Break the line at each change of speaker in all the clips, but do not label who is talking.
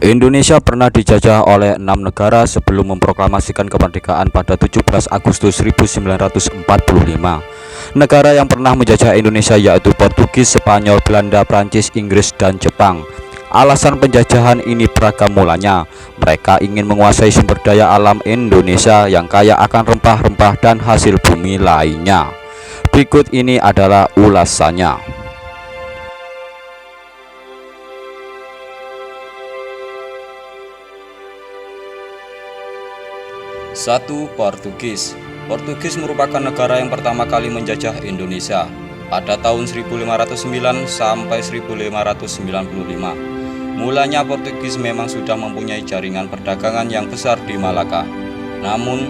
Indonesia pernah dijajah oleh 6 negara sebelum memproklamasikan kemerdekaan pada 17 Agustus 1945. Negara yang pernah menjajah Indonesia yaitu Portugis, Spanyol, Belanda, Prancis, Inggris, dan Jepang. Alasan penjajahan ini beragam mulanya. Mereka ingin menguasai sumber daya alam Indonesia yang kaya akan rempah-rempah dan hasil bumi lainnya. Berikut ini adalah ulasannya. 1. Portugis. Portugis merupakan negara yang pertama kali menjajah Indonesia pada tahun 1509 sampai 1595. Mulanya Portugis memang sudah mempunyai jaringan perdagangan yang besar di Malaka. Namun,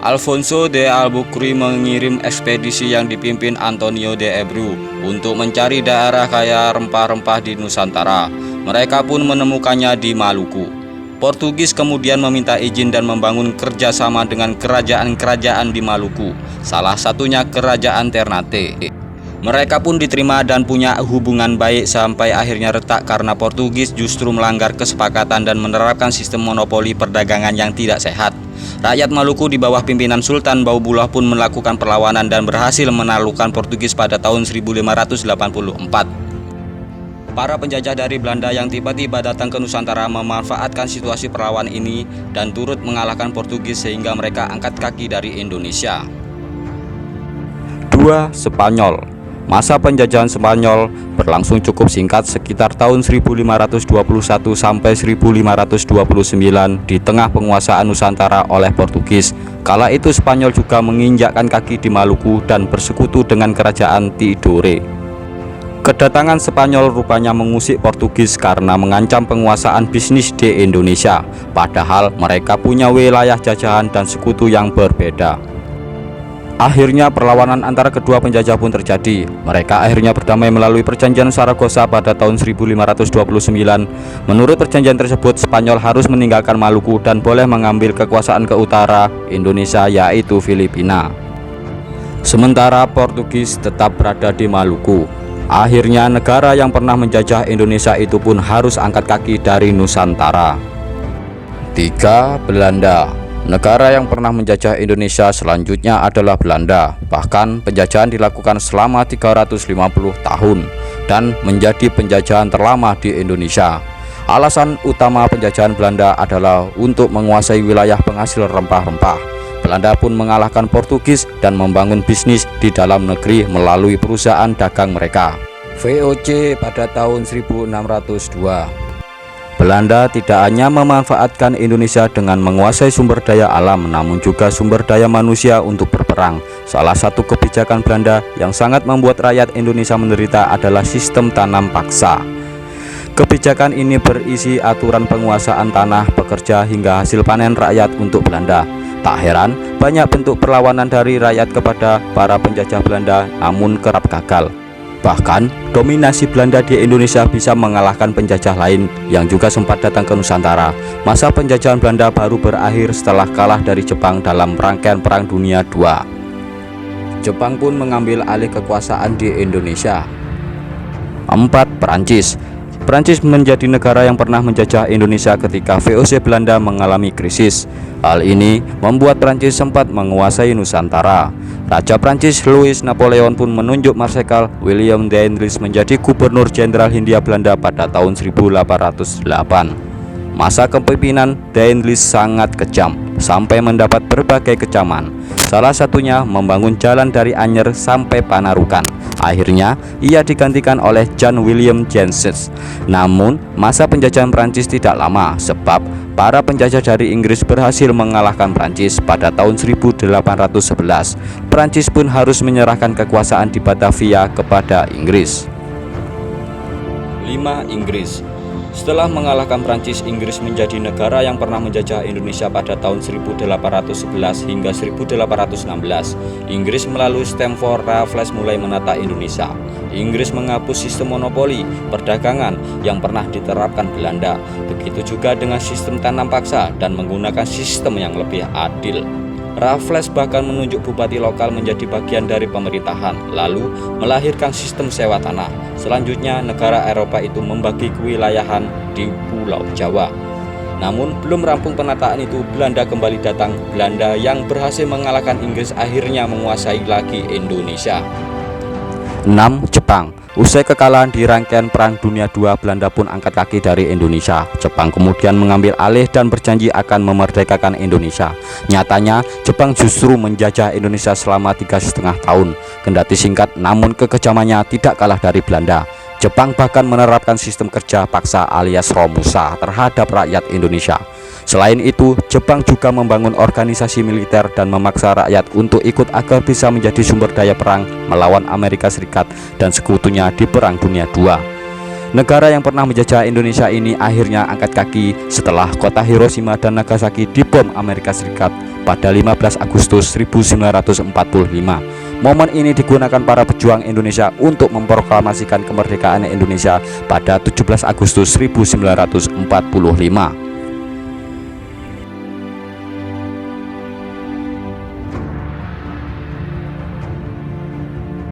Alfonso de Albuquerque mengirim ekspedisi yang dipimpin Antonio de Abreu untuk mencari daerah kaya rempah-rempah di Nusantara. Mereka pun menemukannya di Maluku. Portugis kemudian meminta izin dan membangun kerjasama dengan kerajaan-kerajaan di Maluku, salah satunya Kerajaan Ternate. Mereka pun diterima dan punya hubungan baik sampai akhirnya retak karena Portugis justru melanggar kesepakatan dan menerapkan sistem monopoli perdagangan yang tidak sehat. Rakyat Maluku di bawah pimpinan Sultan Baubullah pun melakukan perlawanan dan berhasil menaklukkan Portugis pada tahun 1584. Para penjajah dari Belanda yang tiba-tiba datang ke Nusantara memanfaatkan situasi perlawanan ini dan turut mengalahkan Portugis sehingga mereka angkat kaki dari Indonesia. 2. Spanyol. Masa penjajahan Spanyol berlangsung cukup singkat sekitar tahun 1521 sampai 1529 di tengah penguasaan Nusantara oleh Portugis. Kala itu Spanyol juga menginjakkan kaki di Maluku dan bersekutu dengan kerajaan Tidore. Kedatangan Spanyol rupanya mengusik Portugis karena mengancam penguasaan bisnis di Indonesia, padahal mereka punya wilayah jajahan dan sekutu yang berbeda. Akhirnya perlawanan antara kedua penjajah pun terjadi. Mereka akhirnya berdamai melalui perjanjian Saragossa pada tahun 1529. Menurut perjanjian tersebut, Spanyol harus meninggalkan Maluku dan boleh mengambil kekuasaan ke utara Indonesia yaitu Filipina. Sementara Portugis tetap berada di Maluku. Akhirnya negara yang pernah menjajah Indonesia itu pun harus angkat kaki dari Nusantara. 3. Belanda. Negara yang pernah menjajah Indonesia selanjutnya adalah Belanda. Bahkan penjajahan dilakukan selama 350 tahun dan menjadi penjajahan terlama di Indonesia. Alasan utama penjajahan Belanda adalah untuk menguasai wilayah penghasil rempah-rempah. Belanda pun mengalahkan Portugis dan membangun bisnis di dalam negeri melalui perusahaan dagang mereka, VOC, pada tahun 1602. Belanda tidak hanya memanfaatkan Indonesia dengan menguasai sumber daya alam, namun juga sumber daya manusia untuk berperang. Salah satu kebijakan Belanda yang sangat membuat rakyat Indonesia menderita adalah sistem tanam paksa. Kebijakan ini berisi aturan penguasaan tanah, pekerja, hingga hasil panen rakyat untuk Belanda. Tak heran, banyak bentuk perlawanan dari rakyat kepada para penjajah Belanda namun kerap gagal. Bahkan, dominasi Belanda di Indonesia bisa mengalahkan penjajah lain yang juga sempat datang ke Nusantara. Masa penjajahan Belanda baru berakhir setelah kalah dari Jepang dalam rangkaian Perang Dunia II. Jepang pun mengambil alih kekuasaan di Indonesia. 4. Prancis. Prancis menjadi negara yang pernah menjajah Indonesia ketika VOC Belanda mengalami krisis. Hal ini membuat Prancis sempat menguasai Nusantara. Raja Prancis Louis Napoleon pun menunjuk Marsekal William d'Inglish menjadi Gubernur Jenderal Hindia Belanda pada tahun 1808. Masa kepemimpinan d'Inglish sangat kejam sampai mendapat berbagai kecaman. Salah satunya membangun jalan dari Anyer sampai Panarukan. Akhirnya ia digantikan oleh John William Jansen. Namun masa penjajahan Prancis tidak lama sebab para penjajah dari Inggris berhasil mengalahkan Prancis pada tahun 1811. Prancis pun harus menyerahkan kekuasaan di Batavia kepada Inggris. 5. Inggris. Setelah mengalahkan Prancis, Inggris menjadi negara yang pernah menjajah Indonesia pada tahun 1811 hingga 1816. Inggris melalui Stamford Raffles mulai menata Indonesia. Inggris menghapus sistem monopoli perdagangan yang pernah diterapkan Belanda. Begitu juga dengan sistem tanam paksa dan menggunakan sistem yang lebih adil. Raffles bahkan menunjuk bupati lokal menjadi bagian dari pemerintahan, lalu melahirkan sistem sewa tanah. Selanjutnya, negara Eropa itu membagi kewilayahan di Pulau Jawa. Namun, belum rampung penataan itu, Belanda kembali datang. Belanda yang berhasil mengalahkan Inggris akhirnya menguasai lagi Indonesia. 6. Jepang. Usai kekalahan di rangkaian Perang Dunia II, Belanda pun angkat kaki dari Indonesia. Jepang kemudian mengambil alih dan berjanji akan memerdekakan Indonesia. Nyatanya, Jepang justru menjajah Indonesia selama 3,5 tahun. Kendati singkat, namun kekejamannya tidak kalah dari Belanda. Jepang bahkan menerapkan sistem kerja paksa alias Romusa terhadap rakyat Indonesia. Selain itu, Jepang juga membangun organisasi militer dan memaksa rakyat untuk ikut agar bisa menjadi sumber daya perang melawan Amerika Serikat dan sekutunya di Perang Dunia II. Negara yang pernah menjajah Indonesia ini akhirnya angkat kaki setelah kota Hiroshima dan Nagasaki dibom Amerika Serikat pada 15 Agustus 1945. Momen ini digunakan para pejuang Indonesia untuk memproklamasikan kemerdekaan Indonesia pada 17 Agustus 1945.